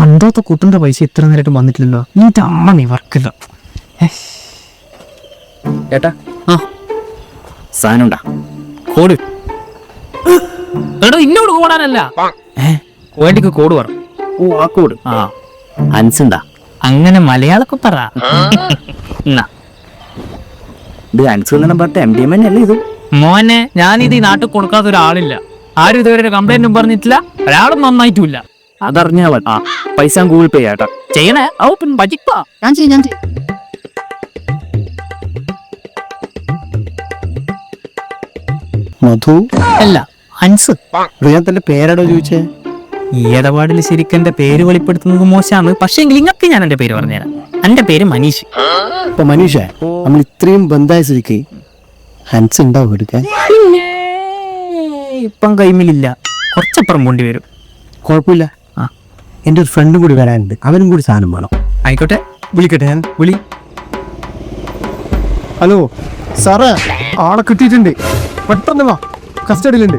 കണ്ടോത്ത കുട്ടന്റെ പൈസ ഇത്ര നേരമായിട്ട് വന്നിട്ടില്ലല്ലോ. നീ അമ്മ നീ വർക്കില്ല. ഏട്ടാ സാധനം കോഡ് എടോ ഇന്നോട് കോടാനല്ല, വേണ്ടിക്ക് കോഡ് പറ. ഓ ആ കോഡ് അൻസുണ്ടാ അങ്ങനെ മലയാളൊക്കെ പറ. ഇത് അൻസ് എന്ന പറഞ്ഞ MDMA അല്ലേ ഇത്? മോനെ ഞാനിത് ഈ നാട്ടിൽ കൊടുക്കാത്ത ഒരാളില്ല. ആരും ഇതുവരെ ഒരു കംപ്ലൈന്റും പറഞ്ഞിട്ടില്ല, ഒരാളും നന്നായിട്ടില്ല. അതറിഞ്ഞാ പൈസ ഗൂഗിൾ പേ ആട്ടാ ചെയ്യണേ. ഔ പിന്നെ ബജിപ്പാ ഞാൻ ചെയ്യും. മധു അല്ല അൻസ്. ഞാൻ തന്റെ പേരാടോ ചോദിച്ചേ? ഈ ഇടപാടിൽ ശരിക്കും എന്റെ പേര് വെളിപ്പെടുത്തുന്നത് മോശമാണ്. പക്ഷേ നിങ്ങൾക്ക് ഞാൻ എന്റെ പേര് പറഞ്ഞുതരാം. എന്റെ പേര് മനീഷ്. അപ്പൊ മനീഷ, നമ്മൾ ഇത്രയും ബന്ധമായ സ്ഥിതിക്ക് ഹൻസ് ഉണ്ടാവും എടുക്കാൻ? ഇപ്പം കൈമിലില്ല, കുറച്ചപ്പുറം പോണ്ടി വരും. കുഴപ്പമില്ല, എൻ്റെ ഒരു ഫ്രണ്ടും കൂടി വരാനുണ്ട്, അവനും കൂടി സാധനം വേണം. ആയിക്കോട്ടെ, വിളിക്കട്ടെ ഞാൻ? വിളി. ഹലോ സാറേ, ആളെ കിട്ടിയിട്ടുണ്ട്, പെട്ടെന്ന് വാ, കസ്റ്റഡിയിലുണ്ട്.